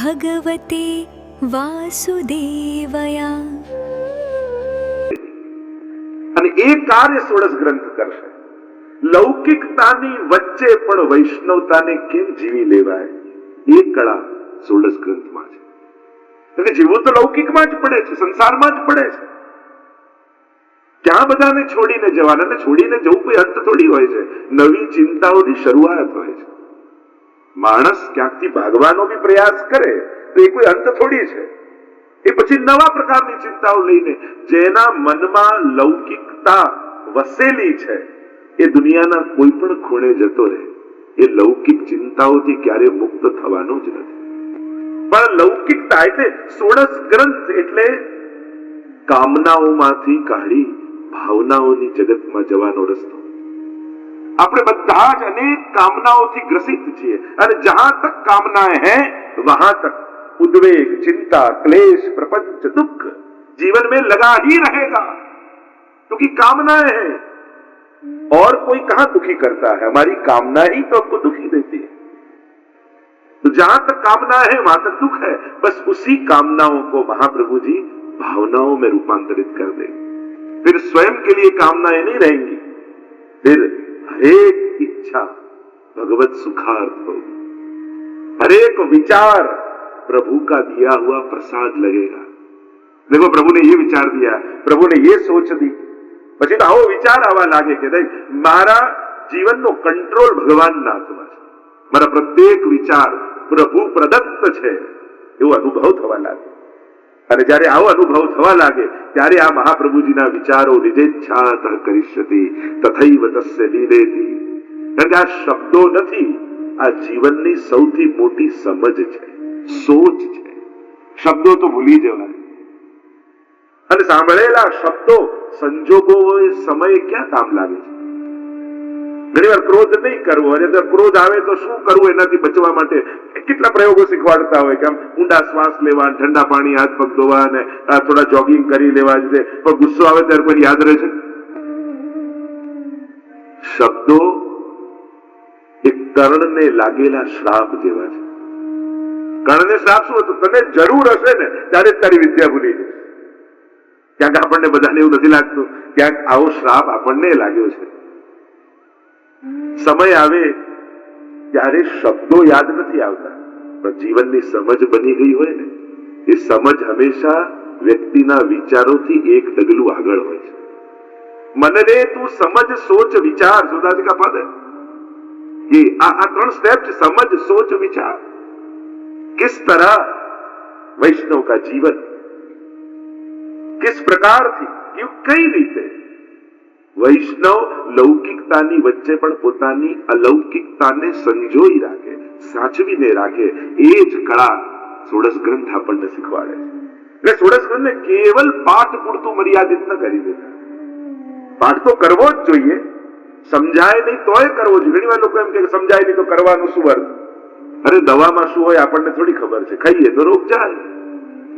ભગવતે વાસુદેવયા. અને એ કાર્ય ષોડશ ગ્રંથ કરશે. લૌકિકતાની વચ્ચે પણ વૈષ્ણવતાને કેમ જીવી લેવાય એ કળા ષોડશ ગ્રંથમાં છે. એટલે જીવવું તો લૌકિકમાં જ પડે છે, સંસારમાં જ પડે છે. ક્યાં બધાને છોડીને જવાના, અને છોડીને જવું કોઈ અંત થોડી હોય છે. નવી ચિંતાઓની શરૂઆત હોય છે. માણસ ક્યાંકથી ભાગવાનો બી પ્રયાસ કરે તો એ કોઈ અંત થોડી છે. એ પછી નવા પ્રકારની ચિંતાઓ લઈને, જેના મનમાં લૌકિકતા વસેલી છે એ દુનિયાના કોઈ પણ ખૂણે જતો રહે, એ લૌકિક ચિંતાઓથી ક્યારે મુક્ત થવાનો જ નથી. પણ લૌકિકતા એટલે ષોડશ ગ્રંથ એટલે કામનાઓમાંથી કાઢી ભાવનાઓની જગતમાં જવાનો રસ્તો. આપણે બધા જ અનેક કામનાઓથી ગ્રસિત છીએ, અને જહાં તક કામનાएं हैं वहां तक उद्वेग, चिंता, क्लेश, प्रपंच, दुख जीवन में लगा ही रहेगा, क्योंकि कामनाएं हैं. और कोई कहां दुखी करता है? हमारी कामना ही तो हमको दुखी देती है. तो जहां तक कामना है वहां तक दुख है. बस उसी कामनाओं को महाप्रभु जी भावनाओं में रूपांतरित कर देंगे. फिर स्वयं के लिए कामनाएं नहीं रहेंगी, फिर हरेक इच्छा भगवत सुखार्थ होगी. हरेक विचार प्रभु का दिया हुआ प्रसाद लगेगा. देखो, प्रभु ने ये विचार दिया, प्रभु ने ये सोच दी, પછી તો આવો વિચાર આવવા લાગે કે મારા જીવનનો કંટ્રોલ ભગવાનના હાથમાં છે, મારા પ્રત્યેક વિચાર પ્રભુ પ્રદત્ત છે એવો અનુભવ થવા લાગે. અને જ્યારે આવો અનુભવ થવા લાગે ત્યારે આ મહાપ્રભુજીના વિચારો નિજેચ્છાતઃ કરિષ્યતિ તથૈવ તસ્ય લીલેતિ. કારણ કે આ શબ્દો નથી, આ જીવનની સૌથી મોટી સમજ છે, સોચ છે. શબ્દો તો ભૂલી જવાય, અને સાંભળેલા શબ્દો સંજોગો સમય ક્યાં કામ લાગે છે. ઘણી વાર ક્રોધ નહીં કરવો, અને ક્રોધ આવે તો શું કરવું એનાથી બચવા માટે કેટલા પ્રયોગો શીખવાડતા હોય કે આમ ઊંડા શ્વાસ લેવા, ઠંડા પાણી હાથ પગ ધોવા, અને થોડા જોગિંગ કરી લેવા. પણ ગુસ્સો આવે ત્યારે કોઈ યાદ રહે છે? શબ્દો એક કર્ણને લાગેલા શ્રાપ જેવા છે. કર્ણને શ્રાપ શું હતું? તને જરૂર હશે ને ત્યારે જ તારી વિદ્યા ભૂલી જશે. ક્યાંક આપણને બધાને એવું નથી લાગતું? ક્યાંક આવો શ્રાપ આપણને લાગ્યો છે. સમય આવે ત્યારે શબ્દો યાદ નથી આવતા, પણ જીવનની સમજ બની ગઈ હોય ને, એ સમજ હંમેશા વ્યક્તિના વિચારોથી એક ડગલું આગળ હોય છે. મનને તું સમજ સોચ વિચાર, સુદાજી કા પદ ये આ ત્રણ સ્ટેપ છે, સમજ सोच विचार. किस तरह वैष्णव का जीवन, किस प्रकार थी, कई रीते વૈષ્ણવ લૌકિકતાની વચ્ચે પણ પોતાની અલૌકિકતાને સંજોઈ રાખે, સાચવીને રાખે. એ જ કળા ષોડશ ગ્રંથ આપણને શીખવાડે છે. એટલે ષોડશ ગ્રંથને કેવલ પાઠ પૂરતું મર્યાદિત ન કરી દેતા. પાઠ તો કરવો જ જોઈએ, સમજાય નહીં તોય કરવો જોઈએ. ઘણી વાર લોકો એમ કે સમજાય નહીં તો કરવાનું શું અર્થ? અરે દવામાં શું હોય આપણને થોડી ખબર છે? ખાઈએ તો રોગ જાય.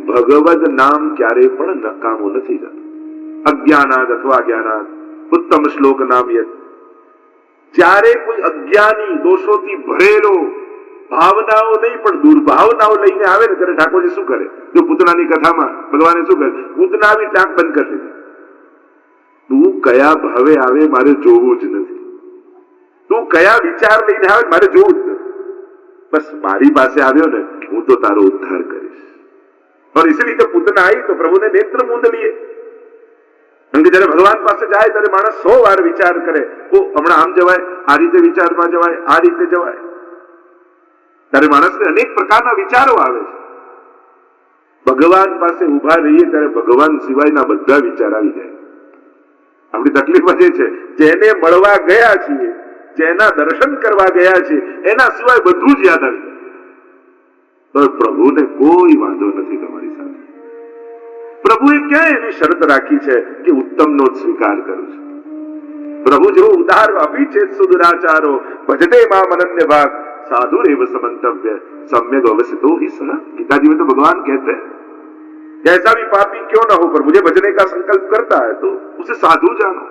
ભગવદ નામ ક્યારે પણ નકામું નથી જતું. અજ્ઞાનાદ અથવા જ્ઞાનાદ ઉત્તમ શ્લોક નામ યત. જ્યારે કોઈ અજ્ઞાની દોષોથી ભરેલો ભાવનાઓ નહીં પણ દુર્ભાવનાઓ લઈને આવે ને ત્યારે ઠાકોરજી શું કરે? જો પૂતનાની કથામાં ભગવાને શું કરે? પૂતના આવી ટાંક બંધ કરી દીધી. તું કયા ભાવે આવે મારે જોવું જ નથી, તું કયા વિચાર લઈને આવે મારે જોવું જ નથી. બસ મારી પાસે આવ્યો ને, હું તો તારો ઉદ્ધાર કરીશ. और इसलिए जब पूतना आई तो प्रभु ने नेत्र मूंद लिए. કારણ કે જયારે ભગવાન પાસે જાય ત્યારે માણસ 100 વાર વિચાર કરે, ઓ હમણાં આમ જવાય, આ રીતે વિચારમાં જવાય, આ રીતે જવાય. ત્યારે માણસને અનેક પ્રકારના વિચારો આવે છે. ભગવાન પાસે ઉભા રહીએ ત્યારે ભગવાન સિવાયના બધા વિચાર આવી જાય. આપણી તકલીફ એ છે, જેને મળવા ગયા છીએ, જેના દર્શન કરવા ગયા છીએ, એના સિવાય બધું જ યાદ આવી જાય. તો પ્રભુને કોઈ વાંધો નથી તમારી સાથે. પ્રભુએ ક્યાં એવી શરત રાખી છે કે ઉત્તમનો જ સ્વીકાર કરું છું? પ્રભુ જેવો ઉદાર અપી ચેત સુદુરાચારો ભજતે મામ અનન્ય ભાગ साधु रेव समंतव्य सम्यक अवस्थितो ही सह. गीता जी में तो भगवान कहते हैं जैसा भी पापी क्यों ना हो पर मुझे बचने का संकल्प करता है तो उसे साधु जानो.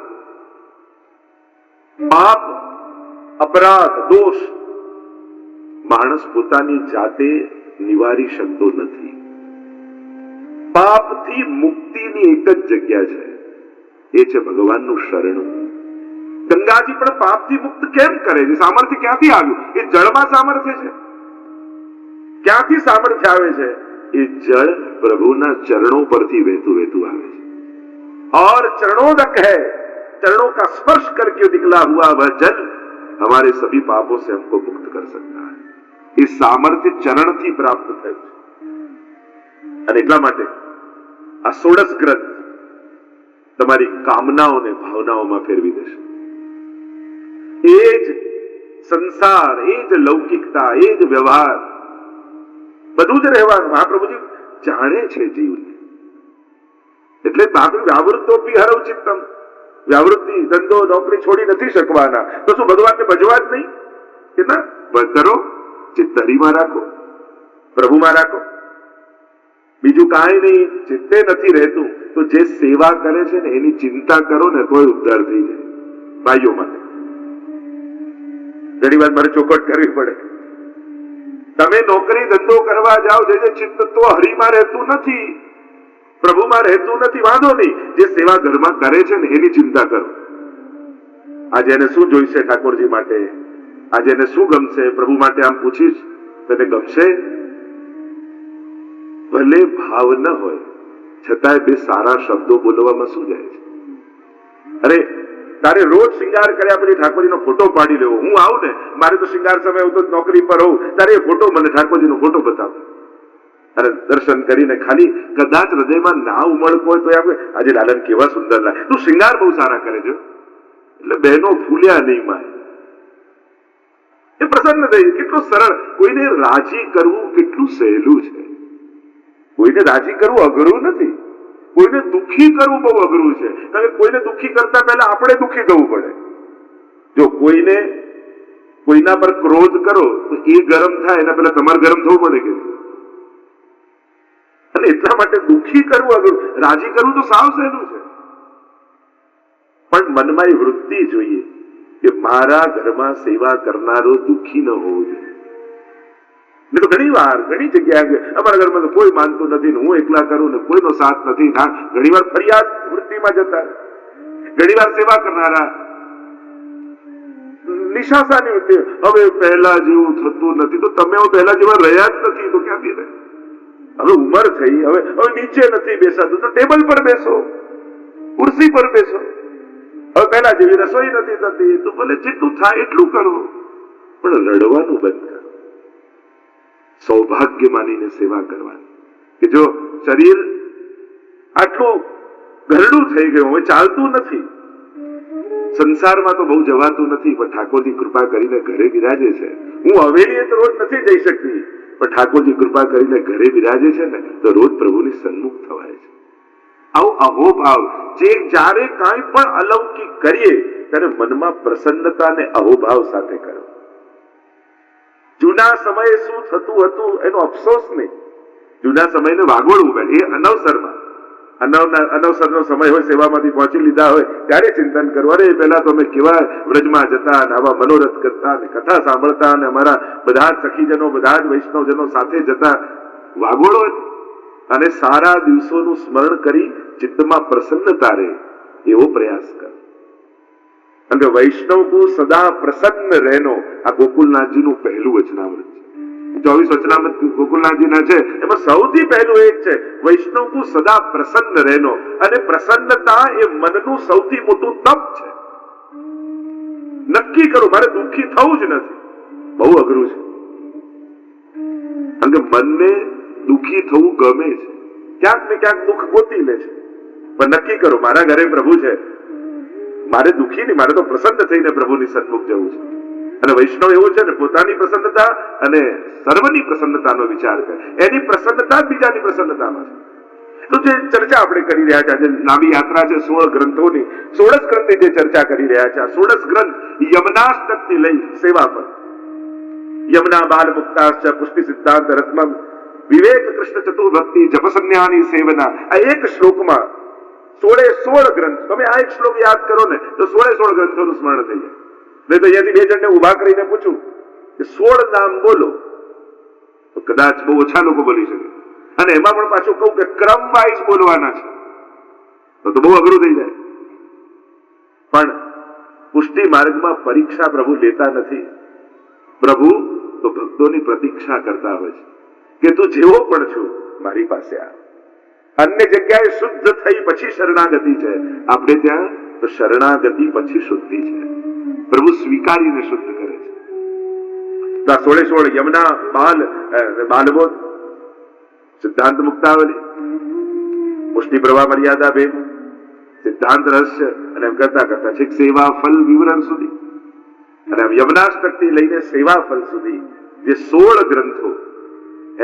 पाप, अपराध, दोष માણસ પોતાની જાતે નિવારી શકતો નથી. પાપથી મુક્તિની એક જ જગ્યા છે, એ છે ભગવાનનું શરણું. ગંગાજી પણ પાપથી મુક્ત કેમ કરે છે? સામર્થ્ય ક્યાંથી આવ્યું? એ જળમાં સામર્થ્ય છે. ક્યાંથી સામર્થ્ય આવે છે? એ જળ પ્રભુના ચરણોं પરથી વહેતું વહેતું આવે છે. और चरणोदक है, चरणों का स्पर्श करके निकला हुआ वह जल हमारे सभी पापों से हमको मुक्त कर सकता है. એ સામર્થ્ય ચરણથી પ્રાપ્ત થયું છે. અને એટલા માટે આ 16 ગ્રંથ તમારી કામનાઓને ભાવનાઓમાં ફેરવી દેશે. એ જ સંસાર, એ જ લૌકિકતા, એ જ વ્યવહાર, બધું જ રહેવાનું મહાપ્રભુજી જાણે છે જીવને. એટલે વ્યાવૃત્તોપી હરવ ચિત્તમ, વ્યાવૃત્તિ, ધંધો, નોકરી છોડી નથી શકવાના. તો શું ભગવાનને ભજવા જ નહીં? કે ના, કરો, ચિત્ત હરિમાં રાખો, પ્રભુમાં રાખો, બીજું કાંઈ નહીં. ચિત્તે નથી રહેતું તો જે સેવા કરે છે ને એની ચિંતા કરો ને તોય ઉદ્ધાર થઈ જાય. ભાઈઓ માટે ઘણી વાર મારે ચોખવટ કરવી પડે. તમે નોકરી ધંધો કરવા જાઓ, જે ચિત્ત તો હરિમાં રહેતું નથી, પ્રભુમાં રહેતું નથી, વાંધો નહીં. જે સેવા ઘરમાં કરે છે ને એની ચિંતા કરો. આજે એને શું જોઈશે ઠાકોરજી માટે, આજે એને શું ગમશે, પ્રભુ માટે આમ પૂછીશ તને ગમશે? ભલે ભાવ ન હોય છતાંય બે સારા શબ્દો બોલવામાં શું જાય છે? અરે તારે રોજ શિંગાર કર્યા પછી ઠાકોરજીનો ફોટો પાડી લેવો. હું આવું ને, મારે તો શિંગાર સમય હું તો નોકરી પર હોઉં, તારે એ ફોટો મને ઠાકોરજીનો ફોટો બતાવો અને દર્શન કરીને ખાલી કદાચ હૃદયમાં ના ઉમળકો હોય તો આપણે આજે લાલન કેવા સુંદર લાગે, તું શિંગાર બહુ સારા કરે છે, એટલે બહેનો ફૂલ્યા નહીં માય. એ પ્રસન્ન થઈ. કેટલું સરળ. કોઈને રાજી કરવું કેટલું સહેલું છે. કોઈને રાજી કરવું અઘરું નથી. કોઈને દુઃખી કરવું બહુ અઘરું છે. કારણ કે કોઈને દુઃખી કરતા પહેલા આપણે દુઃખી થવું પડે. જો કોઈના પર ક્રોધ કરો તો એ ગરમ થાય એના પહેલા તમારે ગરમ થવું પડે કે. અને એટલા માટે દુઃખી કરવું અઘરું, રાજી કરવું તો સાવ સહેલું છે. પણ મનમાં એ વૃત્તિ જોઈએ કે મારા ઘરમાં સેવા કરનારો દુઃખી ન હોવો જોઈએ. મેં તો ઘણી વાર ઘણી જગ્યાએ અમારા ઘરમાં તો કોઈ માનતું નથી, હું એકલા કરું ને કોઈનો સાથ નથી. ઘણી વાર ફરિયાદ વૃત્તિમાં જતા, ઘણી વાર સેવા કરનારા નિશાસાની વૃત્તિ, હવે પહેલા જેવું થતું નથી. તો તમે પહેલા જેવા રહ્યા જ નથી તો ક્યાંથી રહે? હવે ઉંમર થઈ, હવે નીચે નથી બેસાતું તો ટેબલ પર બેસો, ખુરશી પર બેસો. હવે પહેલા જેવી રસોઈ નથી થતી તો ભલે જેટલું થાય એટલું કરો, પણ રડવાનું બંધ કરો. સૌભાગ્ય માનીને સેવા કરવાની. કે જો શરીર આટલું ઘરડું થઈ ગયું, હવે ચાલતું નથી, સંસારમાં તો બહુ જવાતું નથી, પણ ઠાકોરજી કૃપા કરીને ઘરે બિરાજે છે. હું હવેલીએ તો રોજ નથી જઈ શકતી, પણ ઠાકોરજી કૃપા કરીને ઘરે બિરાજે છે ને તો રોજ પ્રભુની સન્મુખ થવાય છે. આવો અહોભાવ, જે જ્યારે કાંઈ પણ અલૌકિક કરીએ ત્યારે મનમાં પ્રસન્નતા અને અહોભાવ સાથે કરો. જૂના સમયે શું થતું હતું એનો અફસોસ નહીં. જૂના સમયને વાગોળવું પડે. એ અનવસરનો સમય હોય, સેવામાંથી પહોંચી લીધા હોય ત્યારે ચિંતન કરવું. અરે પહેલા તો અમે કેવા વ્રજમાં જતા અને આવા મનોરથ કરતા અને કથા સાંભળતા અને અમારા બધા જ સખીજનો, બધા જ વૈષ્ણવજનો સાથે જતા. વાગોળો અને સારા દિવસોનું સ્મરણ કરી ચિત્તમાં પ્રસન્નતા રહે એવો પ્રયાસ કરો. અને વૈષ્ણવ કો સદા પ્રસન્ન રહેનો આ ગોકુલનાથજીનું પહેલું વચનામૃત છે. 24 વચનામૃત ગોકુલનાથજીના છે, એમાં સૌથી પહેલું એક છે વૈષ્ણવ કો સદા પ્રસન્ન રહેનો. અને પ્રસન્નતા એ મનનું સૌથી મોટું તપ છે. નક્કી કરો મારે દુઃખી થવું જ નથી. બહુ અઘરું છે, કારણ કે મનને દુઃખી થવું ગમે છે, ક્યાંક ને ક્યાંક દુઃખ ગોતી લે છે. પણ નક્કી કરો મારા ઘરે પ્રભુ છે, મારે દુઃખી નહીં, મારે તો પ્રસન્ન થઈને પ્રભુની સન્મુખ જવું છે. અને વૈષ્ણવ એવો છે ને, પોતાની પ્રસન્નતા અને સર્વની પ્રસન્નતાનો વિચાર કરે. એની પ્રસન્નતા જ બીજાની પ્રસન્નતામાં છે. તો જે ચર્ચા આપણે કરી રહ્યા છે, આજે લાંબી યાત્રા છે 16 ગ્રંથોની, 16 ગ્રંથની જે ચર્ચા કરી રહ્યા છે, આ 16 ગ્રંથ યમનાષ્ટકથી લઈ સેવા પર, યમના બાલ મુક્તાશ્ચ પુષ્ટિ સિદ્ધાંત રત્નમ વિવેક કૃષ્ણ ચતુર્ભક્તિ જપસન્યાની સેવના, આ એક શ્લોકમાં 16 ગ્રંથ. તમે આ એક શ્લોક યાદ કરો ને તો 16 ગ્રંથોનું સ્મરણ થઈ જાય. નહીં તો અહીંયાથી બે જણને ઉભા કરીને પૂછું કે 16 નામ બોલો તો કદાચ બહુ ઓછા લોકો બોલી શકે, અને એમાં પણ પાછું કહું કે ક્રમ વાઇઝ બોલવાના છે તો બહુ અઘરું થઈ જાય. પણ પુષ્ટિ માર્ગમાં પરીક્ષા પ્રભુ લેતા નથી. પ્રભુ તો ભક્તોની પ્રતીક્ષા કરતા હોય છે કે તું જેવો પણ છું મારી પાસે આવ. અન્ય જગ્યાએ શુદ્ધ થઈ પછી શરણાગતિ છે, આપણે ત્યાં તો શરણાગતિ પછી શુદ્ધિ છે. પ્રભુ સ્વીકારીને શુદ્ધ કરે છે. 16 યમુના બાલબોધ, સિદ્ધાંત મુક્તાવલી, પુષ્ટિ પ્રવાહ મર્યાદા ભેદ, સિદ્ધાંત રહસ્ય, અને એમ કરતા કરતા છેક સેવા ફલ વિવરણ સુધી, અને આમ યમનાષ્ટકથી લઈને સેવા ફલ સુધી જે 16 ગ્રંથો,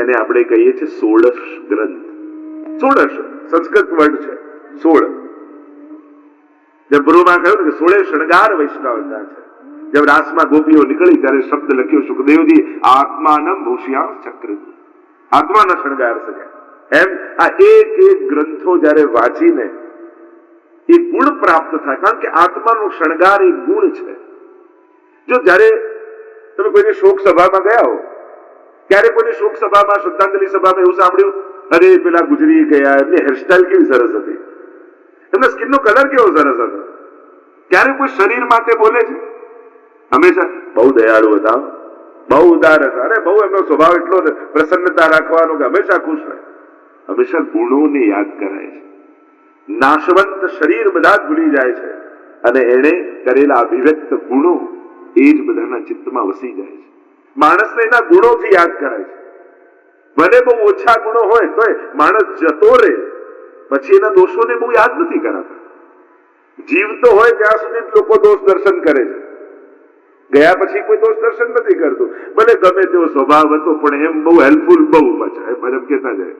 એને આપણે કહીએ છીએ 16 ગ્રંથ. 16 સંસ્કૃત વર્ડ છે 16. જેમ પૂર્વમાં કહ્યું કે 16 શણગાર વૈષ્ણવના છે. જેમ રાસમાં ગોપીઓ નીકળી ત્યારે શબ્દ લખ્યો સુખદેવજી આત્માનમ ભૂષ્યામ ચક્ર, આત્માના શણગાર સજ્યા. એમ આ એક એક ગ્રંથો જયારે વાંચીને એ ગુણ પ્રાપ્ત થાય, કારણ કે આત્માનો શણગાર એક ગુણ છે. જો જયારે તમે કોઈની શોક સભામાં ગયા હો, ત્યારે કોઈની શોક સભામાં, શ્રદ્ધાંજલિ સભામાં એવું સાંભળ્યું, અરે પેલા ગુજરી ગયા, એમની હેરસ્ટાઈલ કેવી સરસ હતી, એમના સ્કિનનો કલર કેવો સરસ હતો. ક્યારે કોઈ શરીર માટે બોલે છે? હંમેશા બહુ દયાળુ હતા, બહુ ઉદાર હતા, અરે બહુ એમનો સ્વભાવ એટલો પ્રસન્નતા રાખવાનો કે હંમેશા ખુશ રહે. હંમેશા ગુણોને યાદ કરાય છે. નાશવંત શરીર બધા જ ભૂલી જાય છે, અને એને કરેલા અભિવ્યક્ત ગુણો એ જ બધાના ચિત્તમાં વસી જાય છે. માણસને એના ગુણોથી યાદ કરાય છે. ભલે બહુ ઓછા ગુણો હોય તોય માણસ જતો રહે પછી એના દોષોને બહુ યાદ નથી કરાતા. જીવતો હોય ત્યાં સુધી લોકો દોષ દર્શન કરે છે, ગયા પછી કોઈ દોષ દર્શન નથી કરતું. ભલે ગમે તેવો સ્વભાવ હતો પણ એમ બહુ હેલ્પફુલ, બહુ પાછા એમ કહેતા જાય.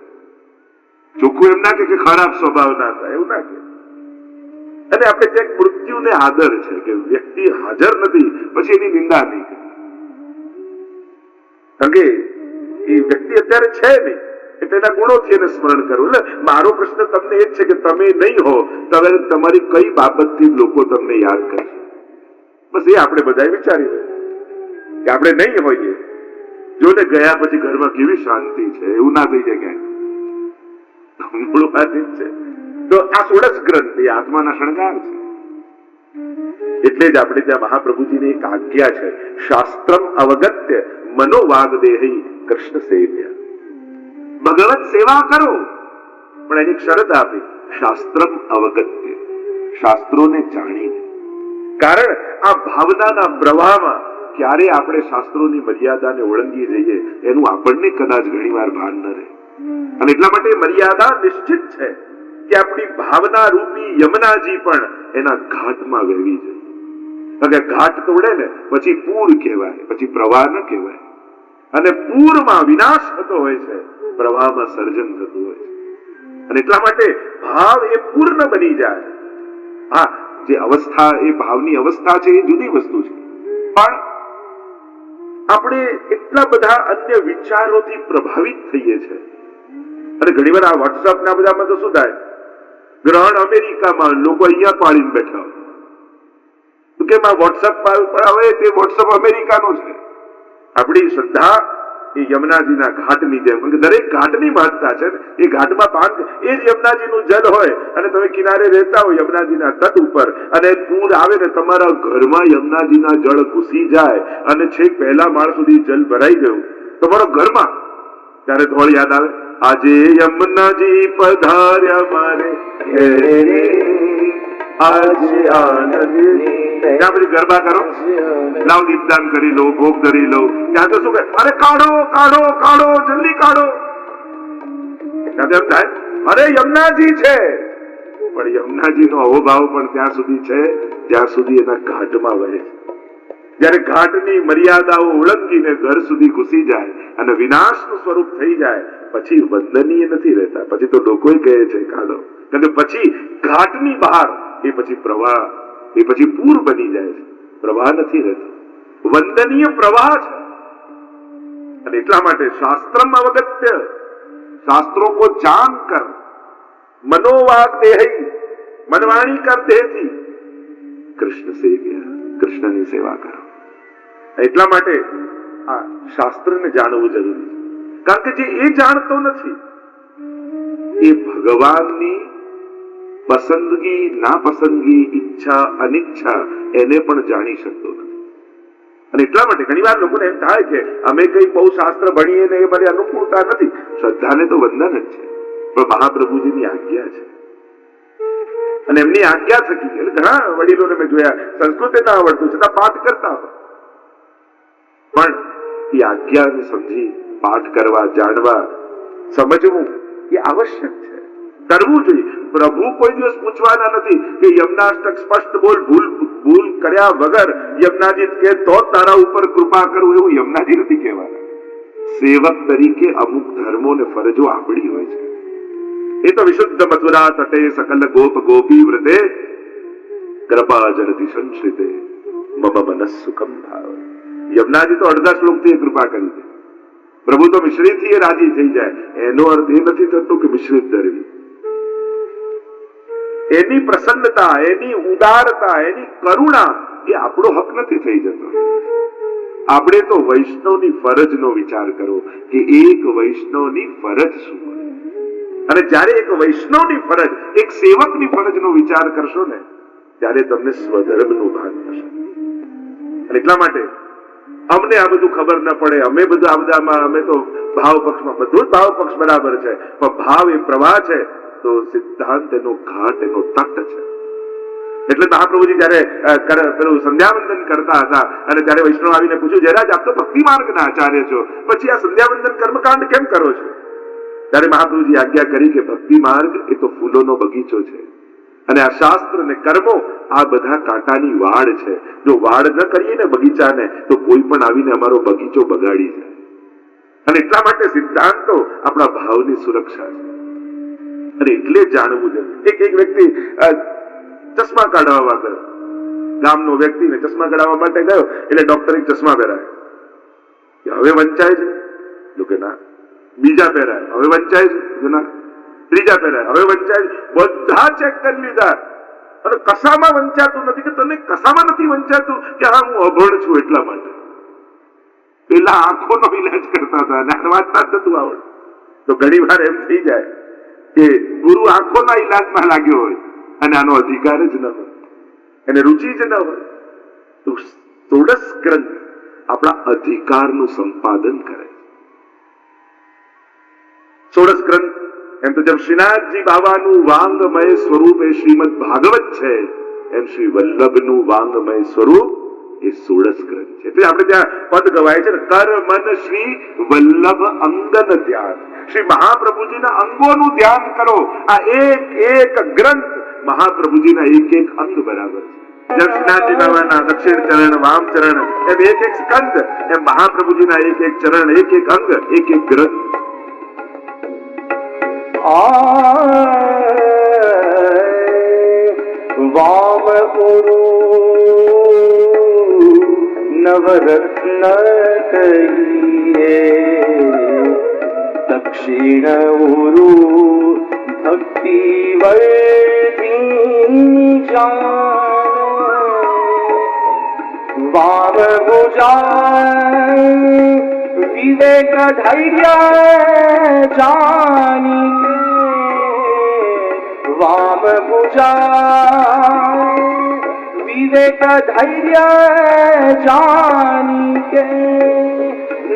ચોખ્ખું એમ ના કે ખરાબ સ્વભાવ ના થાય, એવું ના કે. અને આપણે ક્યાંક મૃત્યુને આદર છે કે વ્યક્તિ હાજર નથી પછી એની નિંદા નહીં કરી, કારણ કે એ વ્યક્તિ અત્યારે છે નહીં, એટલે એના ગુણોથી એને સ્મરણ કરવું. એટલે મારો પ્રશ્ન તમને એ જ છે કે તમે નહીં હો ત્યારે તમારી કઈ બાબતથી લોકો તમને યાદ કરશે? બસ એ આપણે બધાએ વિચારી કે આપણે નહીં હોઈએ, જો ને ગયા પછી ઘરમાં કેવી શાંતિ છે, એવું ના થઈ જાય ક્યાંય. મૂળ વાત જ છે. તો આ 16 ગ્રંથ એ આત્માના શણગાર છે. એટલે જ આપણે ત્યાં મહાપ્રભુજીની એક આજ્ઞા છે, શાસ્ત્રમ અવગત્ય મનોવાગ દેહી કૃષ્ણ સેવ્ય. ભગવત સેવા કરો, પણ એની શરત આપી, શાસ્ત્રમ અવગત્ય, શાસ્ત્રોને જાણીને. કારણ આ ભાવનાના પ્રવાહમાં ક્યારે આપણે શાસ્ત્રોની મર્યાદાને ઓળંગી જઈએ એનું આપણને કદાચ ઘણીવાર ભાન ન રહે. અને એટલા માટે મર્યાદા નિશ્ચિત છે કે આપણી ભાવના રૂપી યમુનાજી પણ એના ઘાટમાં વહેવી જોઈએ. કારણ કે ઘાટ તોડે ને પછી પૂર કહેવાય, પછી પ્રવાહ ન કહેવાય. અને પૂરમાં વિનાશ થતો હોય છે, પ્રવાહમાં સર્જન થતું હોય છે. અને એટલા માટે ભાવ એ પૂર્ણ બની જાય. હા, જે અવસ્થા એ ભાવની અવસ્થા છે એ જુદી વસ્તુ છે, પણ આપણે એટલા બધા અન્ય વિચારોથી પ્રભાવિત થઈએ છીએ. અને ઘણી વાર આ વોટ્સઅપ ના બધામાં તો શું થાય, ગ્રહણ અમેરિકામાં, લોકો અહીંયા પાડીને બેઠા હોય તો કેમ આ વોટ્સઅપ પડાવે, તે વોટ્સઅપ અમેરિકાનો છે. આપણી શ્રદ્ધા એ યમુનાજીના ઘાટની જેમ, દરેક ઘાટની મહત્તા છે. એ ઘાટમાં પાન એ જ યમુનાજીનું જલ હોય, અને તમે કિનારે રહેતા હો યમુનાજીના તટ ઉપર, અને પૂર આવે ને તમારા ઘરમાં યમુનાજીના જળ ઘૂસી જાય અને છેક પહેલા માળ સુધી જલ ભરાઈ ગયું તમારા ઘરમાં, ત્યારે થોડી યાદ આવે, આજે યમુનાજી પધાર્યા મારે ઘેરે, આજે આનંદની. ત્યાં પછી ગરબા કરો, લાવ દીપદાન કરી લો, ભોગ ધરી લો. ત્યાં તો શું કહે, અરે કાઢો કાઢો કાઢો, જલ્દી કાઢો. ત્યાં એમ થાય, અરે યમુનાજી છે. પણ યમુનાજીનો અહોભાવ પણ ત્યાં સુધી છે જ્યાં સુધી એના ઘાટમાં વહે છે. જયારે ઘાટની મર્યાદાઓ ઓળંગીને ઘર સુધી ઘૂસી જાય અને વિનાશનું સ્વરૂપ થઈ જાય પછી વંદનીય નથી રહેતા. પછી તો લોકો કહે છે કાઢો, કારણ કે પછી ઘાટની બહાર એ પછી પ્રવાહ, એ પછી પૂર બની જાય છે, પ્રવાહ નથી રહેતો, વંદનીય પ્રવાહ છે. અને એટલા માટે શાસ્ત્રમ અવગત્ય, શાસ્ત્રો કો જાન કર, મનોવાગ દેહી, મનવાણી કર દેહથી કૃષ્ણ સેવ્ય, કૃષ્ણની સેવા કરો. એટલા માટે આ શાસ્ત્રને જાણવું જરૂરી છે. કારણ કે જે એ જાણતો નથી એ ભગવાનની પસંદગી નાપસંદગી ઈચ્છા અનિચ્છા એને પણ જાણી શકતો નથી. અને એટલા માટે ઘણી વાર લોકોને એમ થાય કે અમે કઈ બહુ શાસ્ત્ર ભણીએ ને એ મારી અનુકૂળતા નથી. શ્રદ્ધાને તો વંદન જ છે, પણ મહાપ્રભુજીની આજ્ઞા છે અને એમની આજ્ઞા થકી એટલે ઘણા વડીલોને મેં જોયા સંસ્કૃત ના આવડતું છતાં પાઠ કરતા હોય, પણ એ આજ્ઞાને સમજી પાઠ કરવા જાણવા સમજવું એ આવશ્યક છે, કરવું જોઈએ. પ્રભુ કોઈ દિવસ પૂછવાના નથી કે યમનાષ્ટક સ્પષ્ટ બોલ, ભૂલ કર્યા વગર યમનાજી કે તો તારા ઉપર કૃપા કરું એવું યમનાજી નથી કહેવાના. સેવક તરીકે અમુક ધર્મો ને ફરજો આપણી હોય છે. એ તો વિશુદ્ધ મથુરા તટે સકલ ગોપ ગોપી વ્રતે કૃપા જલતિ સંશ્રિતે મમ મનસ સુખમ ભાવ. યમનાજી તો અડધા શ્લોક થી કૃપા કરી દે. પ્રભુ તો મિશ્રિત થી રાજી થઈ જાય. એનો અર્થ એ નથી થતો કે મિશ્રિત ધરવી. એની પ્રસન્નતા, એની ઉદારતા, એની કરુણા એ આપણો હક નથી થઈ જતો. આપણે તો વૈષ્ણવની ફરજનો વિચાર કરો કે એક વૈષ્ણવની ફરજ શું હોય. અને જ્યારે એક વૈષ્ણવની ફરજ, એક સેવકની ફરજનો વિચાર કરશો ને ત્યારે તમને સ્વધર્મનું ભાન થશે. અને એટલા માટે અમને આ બધું ખબર ન પડે, અમે બધા બધામાં અમે તો ભાવ પક્ષમાં, બધું જ ભાવ પક્ષ બરાબર છે, પણ ભાવ એ પ્રવાહ છે તો સિદ્ધાંત એનો ઘાટ, એનો તટ છે. એટલે મહાપ્રભુજી જયારે પેલું સંધ્યાવંદન કરતા હતા અને ત્યારે વૈષ્ણવ આવીને પૂછ્યું, જયરાજ આપ તો ભક્તિ માર્ગના આચાર્ય છો, પછી આ સંધ્યાવંદન કર્મકાંડ કેમ કરો છો? ત્યારે મહાપ્રભુજી આજ્ઞા કરી કે ભક્તિ માર્ગ એ તો ફૂલોનો બગીચો છે અને આ શાસ્ત્ર ને કર્મો આ બધા કાંટાની વાડ છે. જો વાડ ન કરીએ ને બગીચાને તો કોઈ પણ આવીને અમારો બગીચો બગાડી જાય. અને એટલા માટે સિદ્ધાંતો આપણા ભાવની સુરક્ષા છે. અને એટલે જાણવું જોઈએ. એક વ્યક્તિ ચશ્મા કાઢવા ગયો, ગામનો વ્યક્તિને ચશ્મા કાઢવા માટે ગયો એટલે ડોક્ટરે ચશ્મા પહેરાય. હવે વંચાય છે? તો કે ના. બીજા પહેરાય, હવે વંચાય છે? ના. ત્રીજા પહેરાય, હવે વંચાય છે? બધા ચેક કરી લીધા અને કસામાં વંચાતું નથી. કે તને કસામાં નથી વંચાતું કે હા હું અભણ છું એટલા માટે. પેલા આંખોનો ઈલાજ કરતા હતા અને વાંચતા જ નતું આવડતું. તો ઘણી વાર એમ થઈ જાય કે ગુરુ આંખોના ઈલાજમાં લાગ્યો હોય અને આનો અધિકાર જ ન હોય, એને રુચિ જ ન હોય. તો ષોડશ ગ્રંથ આપણા અધિકારનું સંપાદન કરે. ષોડશ ગ્રંથ એમ તો જેમ શ્રીનાથજી બાબાનું વાંગમય સ્વરૂપ એ શ્રીમદ ભાગવત છે, એમ શ્રી વલ્લભનું વાંગમય સ્વરૂપ એ ષોડશ ગ્રંથ છે. એટલે આપણે ત્યાં પદ ગવાય છે ને, કર મન શ્રી વલ્લભ અંગન ધ્યાન. શ્રી મહાપ્રભુજીના અંગોનું ધ્યાન કરો. આ એક ગ્રંથ મહાપ્રભુજીના એક અંગ બરાબર છે. જેમ શ્રીનાથજી બાબાના દક્ષિણ ચરણ, વામ ચરણ એમ એક સ્કંદ, એમ મહાપ્રભુજીના એક ચરણ, એક અંગ, એક ગ્રંથ. વામ ગુરુ નવરત્ન કહીએ, દક્ષિણ ઉરુ ભક્તિ વર્ધી જાન, વામ ભુજા વિવેક ધૈર્ય જાની, વામ ભુજા વિવેક ધૈર્ય જાની કે,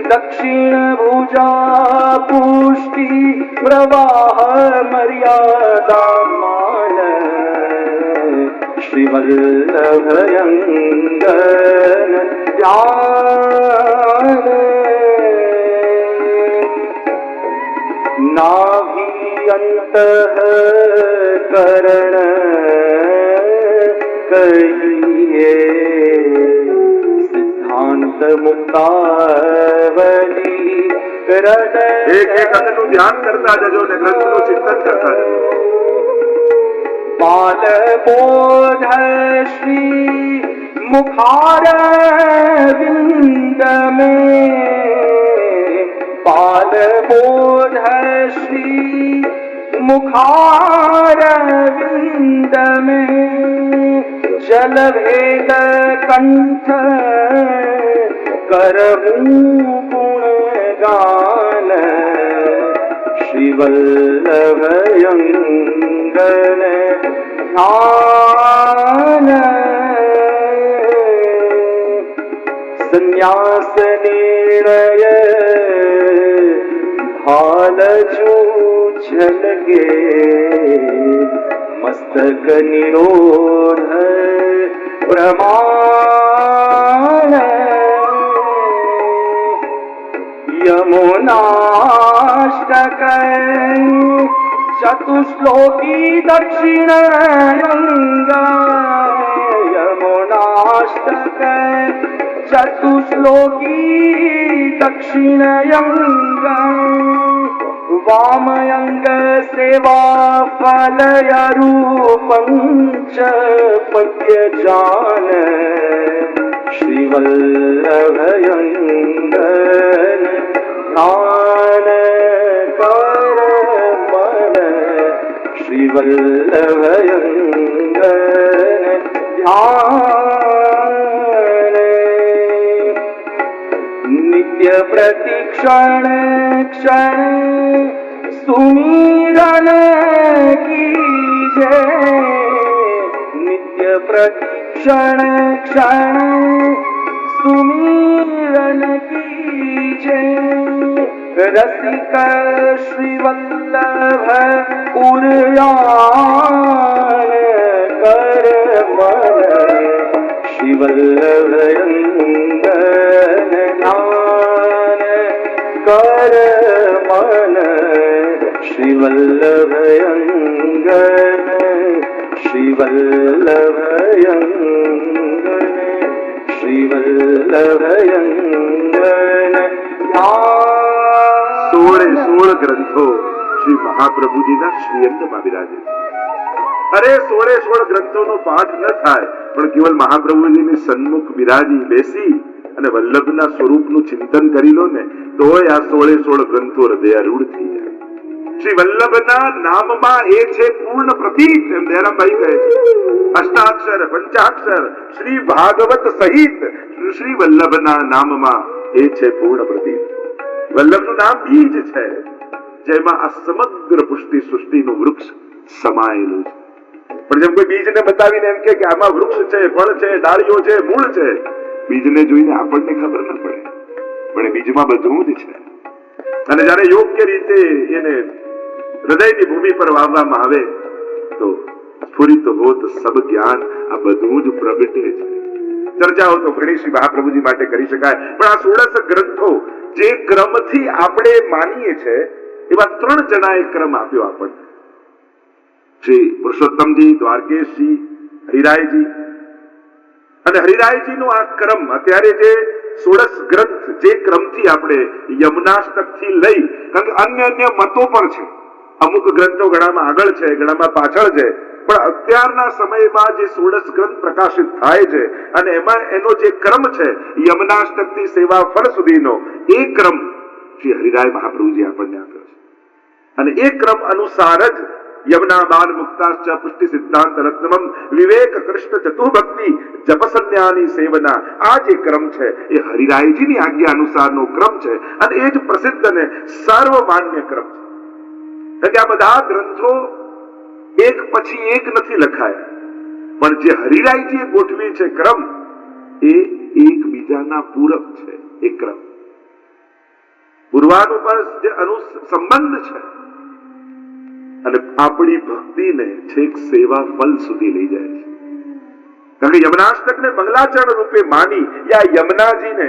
દક્ષિણ ભુજા પુષ્ટિ પ્રવાહ મર્યાદા માન, શ્રી વલ્લભ અંગન ધ્યાન, નાભી અંતઃ કરણ કહીએ, સિદ્ધાંત મુક્તાવલી હૃદય. એક અંગનું ધ્યાન કરતા જજો ને ગ્રંથનું ચિંતન કરતા જજો. બાલ બોધ શ્રી મુખાર વિંદ में, बाल बोध श्री मुखार विंद में, जल भेद कंठ करहूं गुण गान, શ્રી વલ્લભયંગન ધ્યાન સંન્યાસ નિર્ણય ભાલ છલકે મસ્તક નિરોધ પ્રમાણ યમુનાષ્ટક ચતુશ્લોકી દક્ષિણ અંગ યમુનાષ્ટક ચતુશ્લોકી દક્ષિણ અંગ વામયંગ સેવા ફલયરૂપં ચ પદ્ય જાન શ્રી વલ્લભયંગન ધ્યાન કર મન શ્રી વલ્લભયંગન ધ્યાન નિત્ય પ્રતિક્ષણ ક્ષણ સુમિરન કીજે નિત્ય પ્રતિક્ષણ ક્ષણ સુમિરન કીજે રસિક શ્રી વલ્લભ ઉર્યાન કર મન શ્રી વલ્લભયંગન ધ્યાન કર મન શ્રી વલ્લભયંગન શ્રી વલ્લભયંગન શ્રી વલ્લભયંગન 16 ગ્રંથો શ્રી મહાપ્રભુજીના શ્રીઅંગમાં બિરાજે છે. અરે 16 ગ્રંથોનો પાઠ ન થાય પણ કેવલ મહાપ્રભુજીની સન્મુખ બિરાજી બેસી અને વલ્લભના સ્વરૂપનું ચિંતન કરી લો ને તોય આ 16 ગ્રંથો હૃદયારૂઢ થઈ જાય. શ્રી વલ્લભના નામમાં એ છે પૂર્ણ પ્રતીક એમ દયારામભાઈ કહે છે. અષ્ટાક્ષર પંચાક્ષર શ્રી ભાગવત સહિત શ્રી વલ્લભના નામમાં એ છે પૂર્ણ પ્રતીક. વલ્લભનું નામ બીજ છે જેમાં આ સમગ્ર પુષ્ટિ સૃષ્ટિનું વૃક્ષ સમાયેલું છે. પણ જેમ કોઈ બીજને બતાવીને એમ કે આમાં વૃક્ષ છે, ફળ છે, ડાળીઓ છે, મૂળ છે, બીજને જોઈને આપણને ખબર ન પડે પણ એ બીજમાં બધું જ છે. અને જયારે યોગ્ય રીતે એને હૃદયની ભૂમિ પર વાવવામાં આવે તો સ્ફુરિત હોત સબ જ્ઞાન આ બધું જ પ્રગટે છે. ચર્ચાઓ તો ઘણી શ્રી મહાપ્રભુજી માટે કરી શકાય પણ આ 16 ગ્રંથો જે ક્રમથી આપણે માનીએ છે એવા 3 જણાએ ક્રમ આપ્યો આપણને. શ્રી પુરુષોત્તમજી, દ્વારકેશજી, હરિરાયજી. અને હરિરાયજીનો આ ક્રમ અત્યારે જે 16 ગ્રંથ જે ક્રમથી આપણે યમુનાષ્ટક થી લઈ, કારણ કે અન્ય મતો પણ છે, અમુક ગ્રંથો ઘણામાં આગળ છે, ઘણામાં પાછળ છે, પણ અત્યારના સમયમાં જે 16 ગ્રંથ પ્રકાશિત થાય છે અને એમાં એનો જે ક્રમ છે યમુનાષ્ટક થી સેવા ફળ સુધીનો એ ક્રમ શ્રી હરિરાય મહાપ્રભુજી આપણને આપ્યો છે. અને એ ક્રમ અનુસાર જ યમુના બાલ મુક્તાશ્ચ પુષ્ટિ સિદ્ધાંત રત્નમ વિવેક કૃષ્ણ ચતુર્ભક્તિ જપસન્યાની સેવના આ જે ક્રમ છે એ હરિરાયજીની આજ્ઞા અનુસારનો ક્રમ છે અને એ જ પ્રસિદ્ધ અને સર્વમાન્ય ક્રમ છે. કે આ બધા ગ્રંથો એક પછી એક નથી લખાયા પણ જે હરિરાયજીએ ગોઠવી છે ક્રમ એ એકબીજાના પૂરક છે. એ ક્રમ પૂર્વાનુપર જે સંબંધ છે અને આપણી ભક્તિને છેક સેવા ફલ સુધી લઈ જાય છે. કારણ કે યમુનાષ્ટકને મંગલાચરણ રૂપે માની યા યમુનાજીને